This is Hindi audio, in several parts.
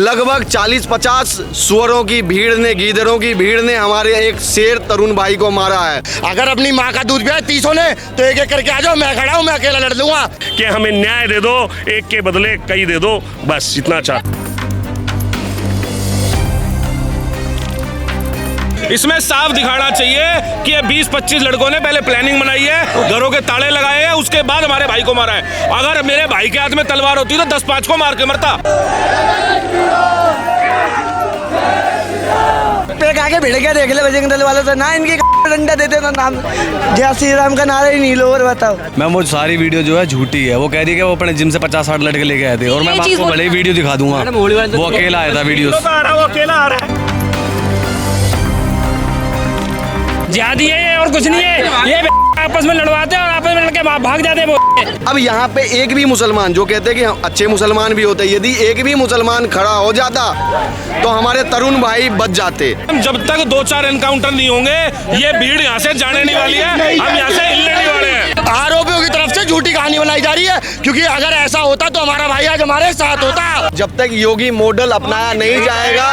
लगभग 40-50 सुअरों की भीड़ ने, गीदड़ों की भीड़ ने हमारे एक शेर तरुण भाई को मारा है। अगर अपनी माँ का दूध पिया 30 ने तो एक एक करके आ जाओ, मैं खड़ा हूँ, मैं अकेला लड़ लूंगा। कि हमें न्याय दे दो, एक के बदले कई दे दो, बस इतना चाह। इसमें साफ दिखाना चाहिए कि ये 20-25 लड़कों ने पहले प्लानिंग बनाई है, घरों के ताले लगाए हैं, उसके बाद हमारे भाई को मारा है। अगर मेरे भाई के हाथ में तलवार होती तो 10-5 को मार के मरता। आगे भिड़ के देख ले बजरंग दल वालों से ना, इनकी डंडा देते ना, नाम जय श्री राम का नारा ही नहीं लो। और बताओ मैम, वो सारी वीडियो जो है झूठी है। वो कह रही है कि वो अपने जिम से 50-60 लड़के लेके आए थे, और मैं आपको बड़े वीडियो दिखा दूंगा, वो अकेला आया था वीडियो। वो अकेला आ रहा है, जिहादी है ये और कुछ नहीं है। ये आपस में लड़वाते हैं और आपस में लड़के भाग जाते हैं। अब यहाँ पे एक भी मुसलमान, जो कहते हैं कि हम अच्छे मुसलमान भी होते हैं, यदि एक भी मुसलमान खड़ा हो जाता तो हमारे तरुण भाई बच जाते। जब तक 2-4 एनकाउंटर नहीं होंगे ये भीड़ यहाँ से जाने नहीं वाली है, हम यहाँ से हिलने नहीं वाले हैं। आरोपियों की तरफ से झूठी कहानी बनाई जा रही है, क्योंकि अगर ऐसा होता तो हमारा भाई आज हमारे साथ होता। जब तक योगी मॉडल अपनाया नहीं जाएगा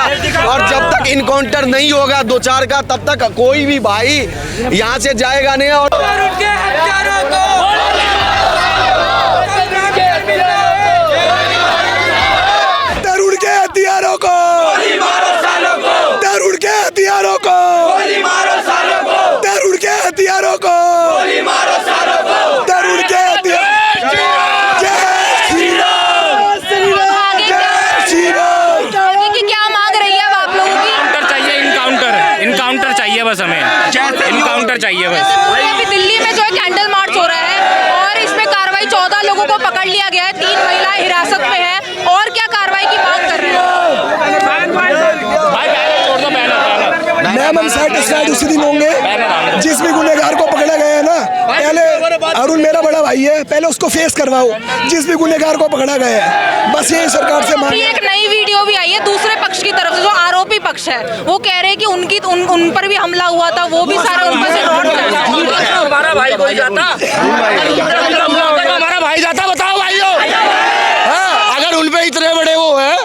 और जब तक इनकाउंटर नहीं होगा 2-4 का, तब तक कोई भी भाई यहाँ से जाएगा नहीं। और तरुण के हथियारों को, तरुण के हथियारों को, तरुण के हथियारों को, तरुण के हथियार। क्या मांग रही है अब आप लोगों की? इनकाउंटर चाहिए बस, हमें इनकाउंटर चाहिए बस। अभी दिल्ली में जो है कैंडल मार्च हो रहा है और इसमें कार्रवाई 14 लोगों को पकड़ लिया गया है, 3 महिलाएं हिरासत में है। और क्या कार्रवाई की मांग कर रहे हैं? मैम, हम साइड उसी दिन होंगे जिस भी गुनहगार को पकड़ा गया है ना। पहले अरुण मेरा बड़ा भाई है, पहले उसको फेस करवाओ जिस भी गुनहगार को पकड़ा गया है। बस यही सरकार से मांग। एक नई वीडियो भी आई है दूसरे पक्ष की तरफ से, जो आरोपी पक्ष है वो कह रहे हैं कि उन पर भी हमला हुआ था, वो भी सारे उन पर से हमारा भाई कोई जाता, हमारा भाई जाता, बताओ भाइयों। अगर उन पे इतने बड़े वो है,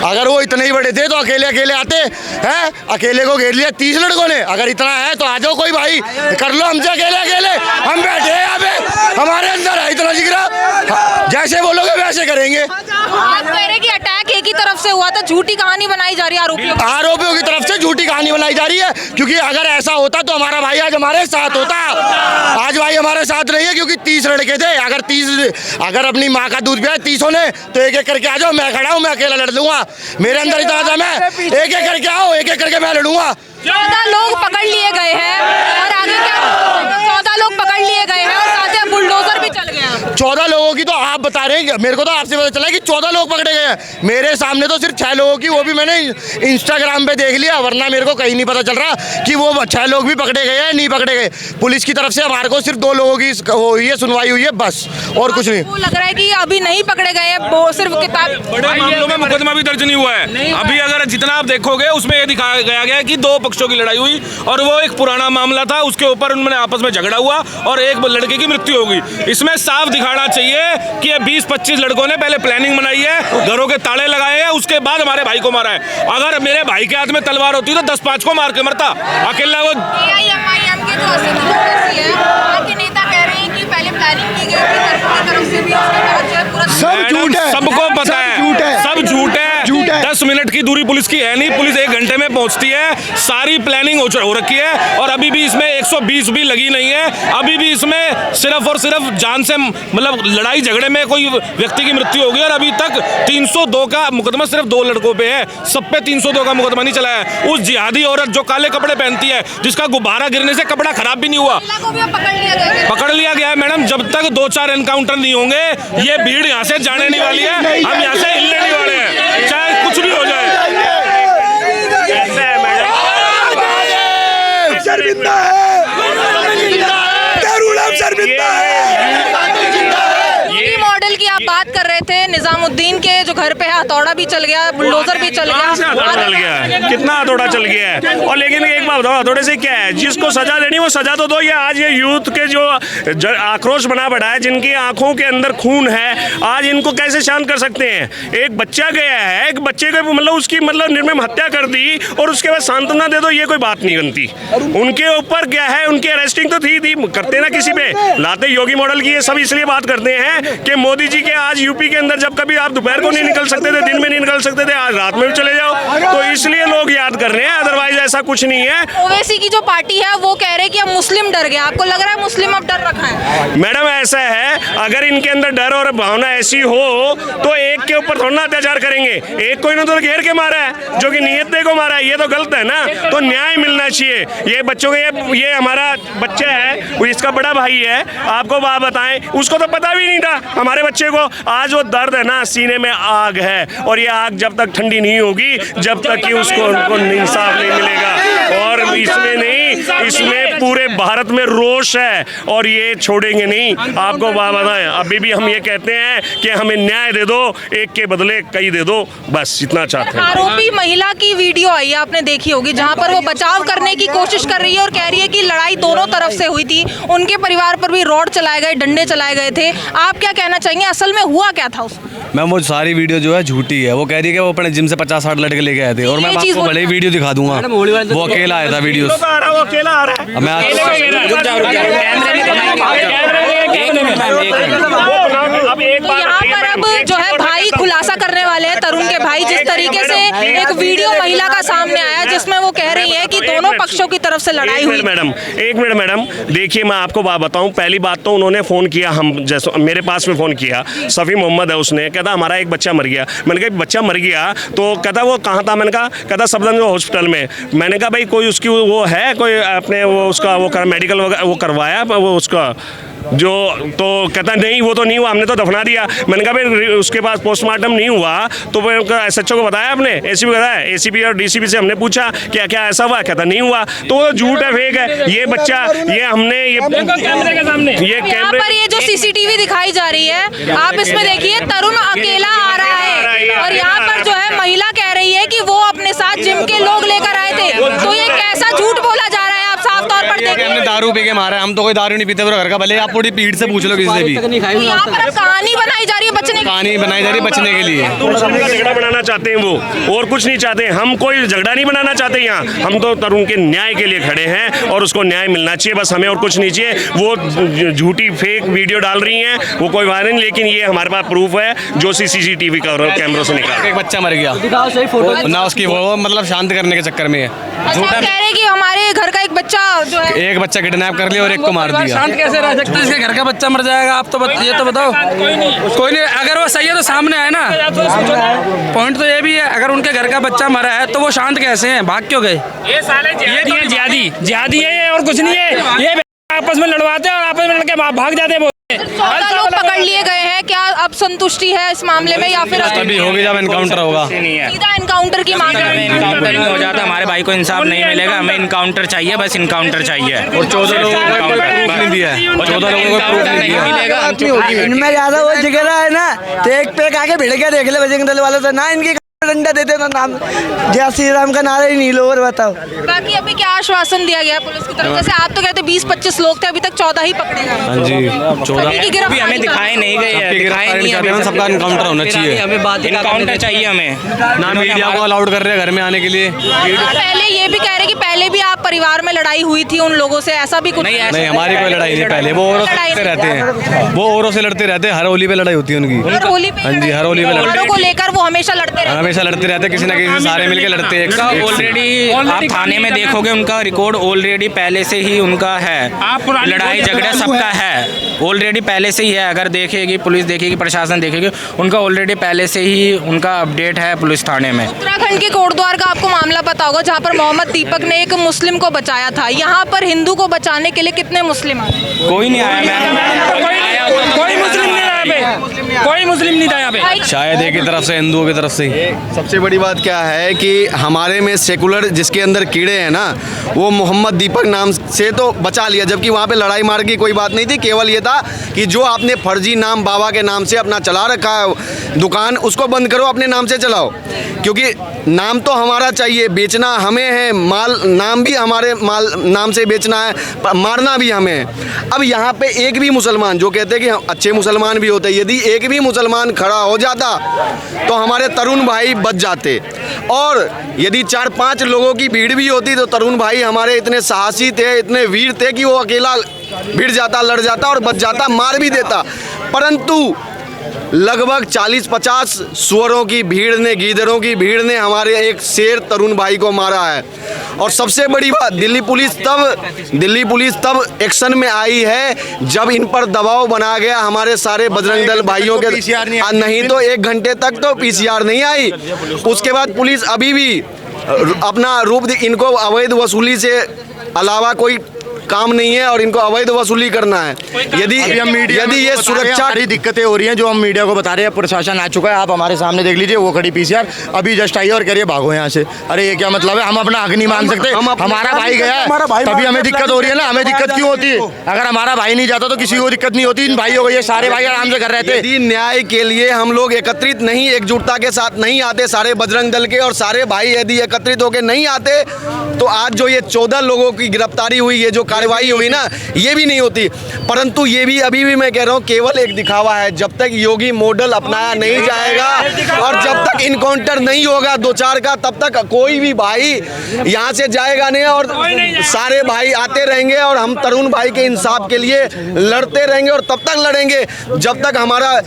अगर वो इतने ही बड़े थे तो अकेले अकेले आते हैं। अकेले को घेर लिया 30 लड़कों ने। अगर इतना है तो आ जाओ कोई भाई, कर लो हमसे अकेले अकेले। हम बैठे हैं यहाँ पे, हमारे अंदर है इतना जिगरा, जैसे बोलोगे वैसे करेंगे। आप कह रहे हैं कि अटैक एक ही तरफ से हुआ था, झूठी कहानी बनाई जा रही है आरोपियों की तरफ से झूठी कहानी बनाई जा रही है, क्योंकि अगर ऐसा होता तो हमारा भाई आज हमारे साथ होता। आज भाई हमारे साथ नहीं है, क्योंकि 30 लड़के थे। अगर अपनी माँ का दूध पिया 30 ने तो एक एक करके आ जाओ, मैं खड़ा हूँ, मैं अकेला लड़ लूंगा। मेरे अंदर इतना दम है, एक एक करके आओ, एक एक करके मैं लड़ूंगा। 14 लोग पकड़ लिए गए हैं और आगे क्या? 14 लोग पकड़ लिए गए हैं और साथ ही बुलडोजर भी चल गया। 14 लोगों की तो आप बता रहे हैं, मेरे को तो आपसे पता चला कि 14 लोग पकड़े गए हैं। मेरे सामने तो सिर्फ 6 लोगों की, वो भी मैंने इंस्टाग्राम पे देख लिया, वरना मेरे को कहीं नहीं पता चल रहा कि वो 6 लोग भी पकड़े गए हैं, नहीं पकड़े गए। पुलिस की तरफ से हमारे को सिर्फ 2 लोगों की हुई है, सुनवाई हुई है, बस, और कुछ नहीं। लग रहा है कि अभी नहीं पकड़े गए हैं, वो सिर्फ किताब। बड़े मामलों में मुकदमा भी दर्ज नहीं हुआ है अभी। अगर जितना आप देखोगे उसमें ये दिखाया गया कि 2 पक्षों की लड़ाई हुई और वो एक पुराना मामला था, उसके ऊपर उनमें आपस में झगड़ा हुआ और एक लड़के की मृत्यु हो गई। इसमें साफ दिखाना चाहिए कि ये 20-25 लड़कों ने पहले प्लानिंग बनाई है, घरों के ताले लगाए हैं, उसके बाद हमारे भाई को मारा है। अगर मेरे भाई के हाथ में तलवार होती तो 10-5 को मार के मरता। अकेला वो AIM के जो के नेता कह रहे हैं कि पहले प्लानिंग की गई थी तरफ से भी, उसके बाद जो है पूरा सब झूठ है, सबको पता है, सब झूठ है। 10 मिनट की दूरी पुलिस की है नहीं, पुलिस 1 घंटे में पहुंचती है। सारी प्लानिंग हो रखी है और अभी भी इसमें 120 भी लगी नहीं है। अभी भी इसमें सिर्फ और सिर्फ जान से, मतलब लड़ाई झगड़े में कोई व्यक्ति की मृत्यु हो गई और अभी तक 302 का मुकदमा सिर्फ 2 लड़कों पे है, सब पे 302 का मुकदमा नहीं चला है। उस जिहादी औरत जो काले कपड़े पहनती है, जिसका गुब्बारा गिरने से कपड़ा खराब भी नहीं हुआ, पकड़ लिया गया है। मैडम, जब तक 2-4 एनकाउंटर नहीं होंगे ये भीड़ यहाँ से जाने नहीं वाली है, हम यहाँ से हिलने नहीं वाले हैं, चाहे कुछ भी हो जाए। शर्मिंदा है, तरुण शर्मिंदा है। मॉडल की आप बात बात कर रहे थे निजामुद्दीन के जो घर पे है हथौड़ा भी चल गया, बुलडोजर भी चल कहाँ से हथौड़ा चल गया है? कितना हथौड़ा चल गया है? और लेकिन एक बात बताओ, हथौड़े से क्या है? जिसको सजा देनी वो सजा तो दो। ये आज ये यूथ के जो आक्रोश बना पड़ा है, जिनकी आंखों के अंदर खून है, आज इनको कैसे शांत कर सकते हैं? एक बच्चा गया है, एक बच्चे को मतलब उसकी मतलब निर्मम हत्या कर दी और उसके बाद सांत्वना दे दो, ये कोई बात नहीं बनती। उनके ऊपर क्या है, उनकी अरेस्टिंग तो थी करते ना किसी पे लाते योगी मॉडल की। ये सब इसलिए बात करते हैं कि मोदी जी के आज यूपी के अंदर जब कभी आप दोपहर को नहीं निकल सकते थे, दिन में नहीं निकल सकते थे, आज रात में भी चले जाओ, तो इसलिए लोग याद कर रहे हैं, अदरवाइज ऐसा कुछ नहीं है। ओवैसी की जो पार्टी है वो कह रहे हैं कि अब मुस्लिम डर गए। आपको लग रहा है मुस्लिम अब डर रखा है? मैडम ऐसा है, अगर इनके अंदर डर और भावना ऐसी हो तो एक के ऊपर थोड़ा ना अत्याचार करेंगे। एक को इन्होंने तो घेर के मारा है, जो कि नियत को मारा है, ये तो गलत है ना। तो न्याय मिलना चाहिए। ये बच्चों के ये हमारा बच्चा है, वो इसका बड़ा भाई है, आपको बात बताएं, उसको तो पता भी नहीं था हमारे बच्चे को। आज वो दर्द है ना, सीने में आग है, और ये आग जब तक ठंडी नहीं होगी, जब तक कि उसको इंसाफ नहीं मिलेगा। और इसमें नहीं, इसमें पूरे भारत में रोष है और ये छोड़ेंगे नहीं। आपको बात बताएं, अभी भी हम ये कहते हैं कि हमें न्याय दे दो, एक के बदले कई दे दो, बस इतना चाहते हैं। आरोपी महिला की वीडियो आई है, आपने देखी होगी, जहां पर वो बचाव करने की कोशिश कर रही है और कह रही है कि लड़ाई दोनों तरफ से हुई थी, उनके परिवार पर भी रॉड चलाए गए, डंडे चलाए गए थे। आप क्या कहना चाहेंगे, असल में हुआ क्या था उसमें? मैम वो सारी वीडियो जो है झूठी है। वो कह रही है कि वो अपने जिम से 50-60 लड़के लेके आए थे, और मैं आपको बड़ी वीडियो दिखा दूंगा, वो अकेला आया था वीडियो। वो अकेला आ रहा है। तो यहाँ पर अब जो है भाई खुलासा करने वाले हैं, तरुण के भाई, जिस तरीके से एक वीडियो महिला का सामने आया जिसमें वो कह रही है कि दोनों पक्षों की तरफ से लड़ाई हुई। मैडम एक मिनट मैडम, देखिए मैं आपको बात बताऊं। पहली बात तो उन्होंने फ़ोन किया, हम जैसे मेरे पास में फ़ोन किया, सफ़ी मोहम्मद है, उसने कहता हमारा एक बच्चा मर गया। मैंने कहा बच्चा मर गया तो कहता वो कहाँ था? मैंने कहा कहता सफदरजंग हॉस्पिटल में। मैंने कहा भाई कोई उसकी वो है, कोई अपने वो उसका वो मेडिकल वो करवाया वो उसका जो, तो कहता नहीं वो तो नहीं हुआ, हमने तो दफना दिया। मैंने कहा भाई उसके पास पोस्टमार्टम नहीं हुआ तो SHO को बताया आपने? ACP बताया, ACP और DCP से हमने पूछा क्या क्या ऐसा हुआ, कहता नहीं हुआ। तो वो झूठ है, फेक है। ये बच्चा ये हमने ये कैमरे के सामने ये कैमरे पर ये जो CCTV दिखाई जा रही है, आप इसमें देखिए, तरुण अकेला आ रहा है और यहाँ पर जो है महिला कह रही है कि वो अपने साथ जिम के लोग लेकर आए थे। तो ये कैसा झूठ बोला जा रहा है, आप साफ तौर पर देखिए। हमने दारू पी के मारा है, हम तो कोई दारू नहीं पीते घर का, भले आप पूरी पीठ से पूछ लो किसी से भी। तो यहाँ पर अब कहानी बनाई जा रही है बचने की, कहानी बनाई जा रही है बचने के लिए। झगड़ा बनाना चाहते हैं वो, और कुछ नहीं चाहते। हम कोई झगड़ा नहीं बनाना चाहते यहाँ, हम तो तरुण के न्याय के लिए खड़े हैं और उसको न्याय मिलना चाहिए, बस हमें और कुछ नहीं चाहिए। वो झूठी फेक वीडियो डाल रही हैं, वो कोई वायरल नहीं, लेकिन ये हमारे पास प्रूफ है जो CCTV कैमरों से निकाला। एक बच्चा मर गया ना, उसकी वो मतलब शांत करने के चक्कर में है। अच्छा, आप कह रहे हैं कि हमारे घर का एक बच्चा जो है, एक बच्चा किडनैप कर लिया और एक को मार दिया। शांत कैसे रह सकते हैं? इसके घर का बच्चा मर जाएगा, आप तो ये तो बताओ। कोई नहीं, अगर वो सही है तो सामने आए ना। पॉइंट तो ये भी है, अगर उनके घर का बच्चा मरा है तो वो शांत कैसे हैं, भाग क्यों गए? ये साले जिहादी है ये, और कुछ नहीं है। ये आपस में लड़वाते हैं और आपस में लड़के भाग जाते हैं। 14 लोग पकड़ लिए गए हैं, क्या अब संतुष्टि है इस मामले में या फिर अभी होगी जब एनकाउंटर होगा? सीधा एनकाउंटर की मांग है? एनकाउंटर नहीं हो जाता, हमारे भाई को इंसाफ नहीं मिलेगा, हमें इनकाउंटर चाहिए, बस इनकाउंटर चाहिए। और 14 लोगों को कोई प्रूफ नहीं दिया है, 14 लोगों को प्रूफ नहीं दिया। इनमें ज्यादा वो जिगरा है ना, तो एक पे आके भिड़ के देख ले बजरंग दल वालों से, ना इनकी डंडा देते ना नाम जय श्री राम का नारा ही नहीं लो। और बताओ बाकी अभी क्या आश्वासन दिया गया पुलिस की तरफ? जैसे आप तो कहते 20-25 लोग थे, अभी तक 14 ही पकड़े गए। हाँ जी, 14 अभी हमें दिखाए नहीं गए हैं, सबका एनकाउंटर होना चाहिए, इनकाउंटर चाहिए हमें। ना मीडिया को अलाउड कर रहे हैं घर में आने के लिए। पहले ये भी कह रहे कि पहले भी आप परिवार में लड़ाई हुई थी उन लोगों से, ऐसा भी कुछ नहीं? हमारी कोई लड़ाई नहीं, पहले वो औरों से लड़ते रहते हैं, वो औरों से लड़ते रहते हैं, हर होली पे लड़ाई होती है उनकी। हर होली पे? हाँ जी, हर होली पे लड़ते को लेकर वो हमेशा लड़ते रहते, हमेशा लड़ते रहते हैं, किसी ना किसी सारे मिलके लड़ते हैं। ऑलरेडी आप थाने में देखोगे उनका रिकॉर्ड ऑलरेडी पहले से ही उनका है, लड़ाई झगड़ा सबका है ऑलरेडी पहले से ही है। अगर देखेगी पुलिस, देखेगी प्रशासन देखेगी, उनका ऑलरेडी पहले से ही उनका अपडेट है पुलिस थाने में। उत्तराखंड के कोटद्वार का आपको मामला पता होगा, जहाँ पर मोहम्मद दीपक ने एक मुस्लिम को बचाया था। यहाँ पर हिंदू को बचाने के लिए कितने मुस्लिम आए? कोई नहीं आया मैम, कोई मुस्लिम नहीं आया, कोई मुस्लिम नहीं था यहाँ पे। शायद एक की तरफ से, हिंदुओं की तरफ से ही। सबसे बड़ी बात क्या है कि हमारे में सेकुलर जिसके अंदर कीड़े हैं ना, वो मोहम्मद दीपक नाम से तो बचा लिया, जबकि वहाँ पे लड़ाई मार की कोई बात नहीं थी। केवल ये था कि जो आपने फर्जी नाम बाबा के नाम से अपना चला रखा है दुकान, उसको बंद करो, अपने नाम से चलाओ, क्योंकि नाम तो हमारा चाहिए, बेचना हमें है, माल नाम भी हमारे माल नाम से बेचना है, मारना भी हमें है। अब यहाँ पे एक भी मुसलमान जो कहते हैं कि हम अच्छे मुसलमान भी होते, यदि एक भी मुसलमान खड़ा हो जाता तो हमारे तरुण भाई बच जाते, और यदि 4-5 लोगों की भीड़ भी होती तो तरुण भाई हमारे इतने साहसी थे, इतने वीर थे कि वो अकेला भिड़ जाता, लड़ जाता और बच जाता, मार भी देता। परंतु लगभग 40-50 सुअरों की भीड़ ने, गीदड़ों की भीड़ ने हमारे एक शेर तरुण भाई को मारा है। और सबसे बड़ी बात, दिल्ली पुलिस तब एक्शन में आई है जब इन पर दबाव बना गया हमारे सारे बजरंग दल भाइयों के, नहीं तो 1 घंटे तक तो पीसीआर नहीं आई। उसके बाद पुलिस अभी भी अपना रूप, इनको अवैध वसूली से अलावा कोई काम नहीं है और इनको अवैध वसूली करना है। यदि ये सुरक्षा सारी दिक्कतें हो रही हैं जो हम मीडिया को बता रहे हैं, प्रशासन आ चुका है, आप हमारे सामने देख लीजिए, वो खड़ी पीसीआर अभी जस्ट आई और कह रही है भागो यहाँ से। अरे ये क्या मतलब है? हम अपना हक नहीं मान सकते? हमारा भाई गया है तभी हमें दिक्कत हो रही है ना, हमें दिक्कत क्यों होती है? अगर हमारा भाई नहीं जाता तो किसी को दिक्कत नहीं होती। इन भाइयों को, ये सारे भाई आराम से कर रहे थे। यदि न्याय के लिए हम लोग एकत्रित नहीं, एकजुटता के साथ नहीं आते, सारे बजरंग दल के और सारे भाई यदि एकत्रित होकर नहीं आते, तो आज जो ये 14 लोगों की गिरफ्तारी हुई, ये जो कार्रवाई हुई ना, ये भी नहीं होती। परंतु ये भी अभी भी मैं कह रहा हूँ केवल एक दिखावा है। जब तक योगी मॉडल अपनाया नहीं जाएगा और जब तक इनकाउंटर नहीं होगा 2-4 का, तब तक कोई भी भाई यहाँ से जाएगा नहीं, और सारे भाई आते रहेंगे और हम तरुण भाई के इंसाफ के लिए लड़ते रहेंगे, और तब तक लड़ेंगे जब तक हमारा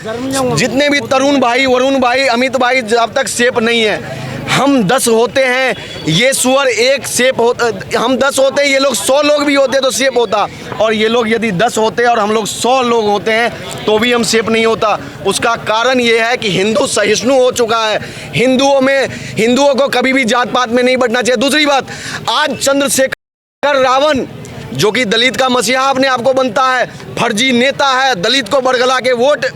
जितने भी तरुण भाई, वरुण भाई, अमित भाई जब तक सेफ नहीं है। हम 10 होते हैं, ये सुअर एक सेफ होता, हम 10 होते हैं, ये लोग 100 लोग भी होते तो सेफ होता, और ये लोग यदि 10 होते हैं और हम लोग 100 लोग होते हैं तो भी हम सेफ नहीं होता। उसका कारण ये है कि हिंदू सहिष्णु हो चुका है। हिंदुओं को कभी भी जात पात में नहीं बढ़ना चाहिए। दूसरी बात, आज चंद्रशेखर रावण जो कि दलित का मसीहा अपने आप को बनता है, फर्जी नेता है, दलित को बरगला के वोट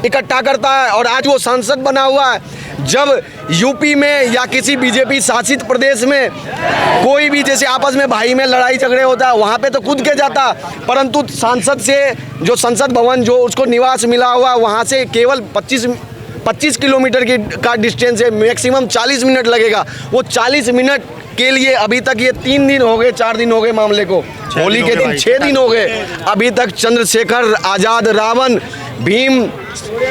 इकट्ठा करता है, और आज वो सांसद बना हुआ है। जब यूपी में या किसी बीजेपी शासित प्रदेश में कोई भी जैसे आपस में भाई में लड़ाई झगड़े होता है, वहाँ पे तो कूद के जाता, परंतु सांसद से जो संसद भवन जो उसको निवास मिला हुआ, वहाँ से केवल 25 किलोमीटर का डिस्टेंस है, मैक्सिमम 40 मिनट लगेगा। वो 40 मिनट के लिए अभी तक, ये 3 दिन हो गए, 4 दिन हो गए मामले को, होली के दिन 6 दिन हो गए, अभी तक चंद्रशेखर आज़ाद रावण,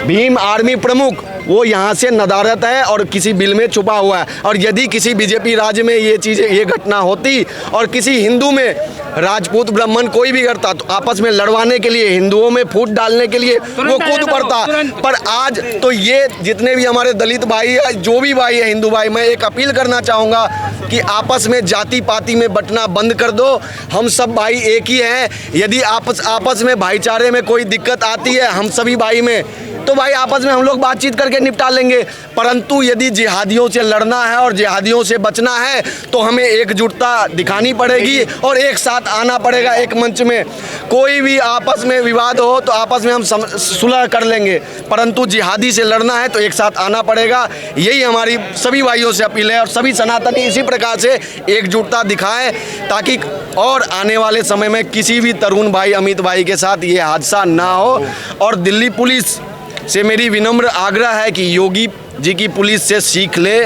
भीम आर्मी प्रमुख, वो यहाँ से नदारत है और किसी बिल में छुपा हुआ है। और यदि किसी बीजेपी राज्य में ये घटना होती और किसी हिंदू में, राजपूत ब्राह्मण कोई भी करता, तो आपस में लड़वाने के लिए, हिंदुओं में फूट डालने के लिए वो कूद पड़ता। पर आज तो ये जितने भी हमारे दलित भाई है, जो भी भाई है, हिंदू भाई, मैं एक अपील करना चाहूँगा कि आपस में जाति पाति में बंटना बंद कर दो। हम सब भाई एक ही हैं। यदि आपस में भाईचारे में कोई दिक्कत आती है हम सभी भाई में, तो भाई आपस में हम लोग बातचीत करके निपटा लेंगे। परंतु यदि जिहादियों से लड़ना है और जिहादियों से बचना है तो हमें एकजुटता दिखानी पड़ेगी और एक साथ आना पड़ेगा एक मंच में। कोई भी आपस में विवाद हो तो आपस में हम सुलह कर लेंगे, परंतु जिहादी से लड़ना है तो एक साथ आना पड़ेगा। यही हमारी सभी भाइयों से अपील है और सभी सनातनी इसी प्रकार से एकजुटता दिखाएं, ताकि और आने वाले समय में किसी भी तरुण भाई, अमित भाई के साथ ये हादसा ना हो। और दिल्ली पुलिस से मेरी विनम्र आग्रह है कि योगी जी की पुलिस से सीख ले,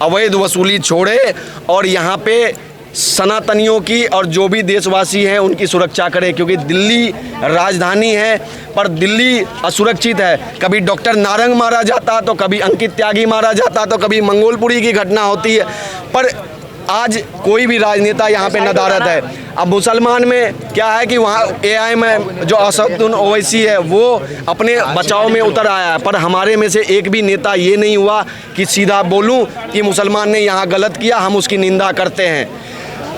अवैध वसूली छोड़े और यहाँ पे सनातनियों की और जो भी देशवासी हैं उनकी सुरक्षा करे, क्योंकि दिल्ली राजधानी है पर दिल्ली असुरक्षित है। कभी डॉक्टर नारंग मारा जाता, तो कभी अंकित त्यागी मारा जाता, तो कभी मंगोलपुरी की घटना होती है, पर आज कोई भी राजनेता यहाँ पे नदारत है। अब मुसलमान में क्या है कि वहाँ AI में जो असदुद्दीन ओवैसी है वो अपने बचाव में उतर आया है, पर हमारे में से एक भी नेता ये नहीं हुआ कि सीधा बोलूँ कि मुसलमान ने यहाँ गलत किया, हम उसकी निंदा करते हैं।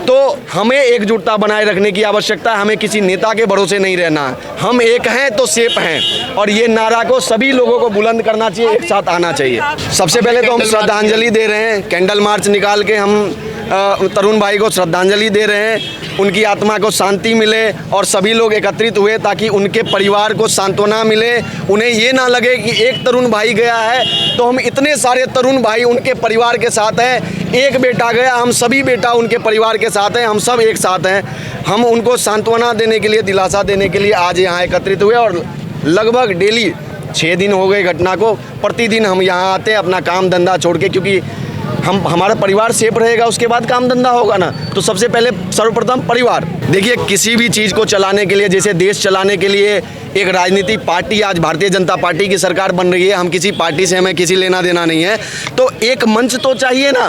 तो हमें एकजुटता बनाए रखने की आवश्यकता है, हमें किसी नेता के भरोसे नहीं रहना है। हम एक हैं तो सेफ हैं, और ये नारा को सभी लोगों को बुलंद करना चाहिए, एक साथ आना चाहिए। सबसे पहले तो हम श्रद्धांजलि दे रहे हैं, कैंडल मार्च निकाल के हम तरुण भाई को श्रद्धांजलि दे रहे हैं, उनकी आत्मा को शांति मिले और सभी लोग एकत्रित हुए ताकि उनके परिवार को सांत्वना मिले। उन्हें ये ना लगे कि एक तरुण भाई गया है तो हम इतने सारे तरुण भाई उनके परिवार के साथ हैं, एक बेटा गया हम सभी बेटा उनके परिवार के साथ हैं, हम सब एक साथ हैं। हम उनको सांत्वना देने के लिए, दिलासा देने के लिए आज यहाँ एकत्रित हुए और लगभग डेली 6 दिन हो गए घटना को, प्रतिदिन हम यहाँ आते हैं अपना काम धंधा छोड़ के, क्योंकि हमारा परिवार सेफ रहेगा उसके बाद काम धंधा होगा ना। तो सबसे पहले सर्वप्रथम परिवार। देखिए किसी भी चीज़ को चलाने के लिए, जैसे देश चलाने के लिए एक राजनीतिक पार्टी, आज भारतीय जनता पार्टी की सरकार बन रही है, हम किसी पार्टी से हमें किसी लेना देना नहीं है, तो एक मंच तो चाहिए ना।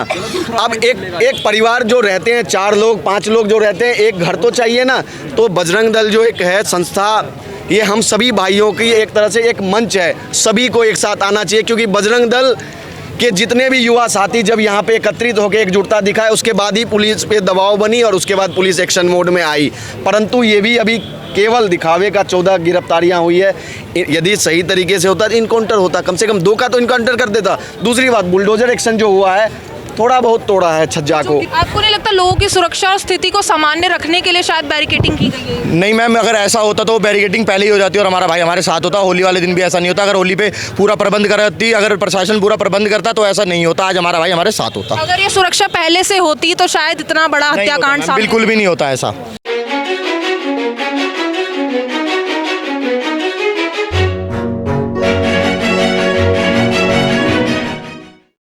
अब एक परिवार जो रहते हैं 4 लोग 5 लोग जो रहते हैं, एक घर तो चाहिए ना। तो बजरंग दल जो एक है संस्था, ये हम सभी भाइयों की एक तरह से एक मंच है, सभी को एक साथ आना चाहिए, क्योंकि बजरंग दल के जितने भी युवा साथी जब यहाँ पे एकत्रित होकर एकजुटता दिखाए उसके बाद ही पुलिस पे दबाव बनी और उसके बाद पुलिस एक्शन मोड में आई। परंतु ये भी अभी केवल दिखावे का 14 गिरफ्तारियां हुई है। यदि सही तरीके से होता तो इनकाउंटर होता, कम से कम 2 का तो इनकाउंटर कर देता। दूसरी बात, बुलडोजर एक्शन जो हुआ है थोड़ा बहुत तोड़ा है छज्जा को। आपको नहीं लगता लोगों की सुरक्षा और स्थिति को सामान्य रखने के लिए शायद बैरिकेडिंग की गई है? नहीं मैम, अगर ऐसा होता तो बैरिकेडिंग पहले ही हो जाती और हमारा भाई हमारे साथ होता। होली वाले दिन भी ऐसा नहीं होता। अगर होली पे पूरा प्रबंध करती, अगर प्रशासन पूरा प्रबंध करता तो ऐसा नहीं होता, आज हमारा भाई हमारे साथ होता। अगर ये सुरक्षा पहले से होती तो शायद इतना बड़ा हत्याकांड बिल्कुल भी नहीं होता ऐसा।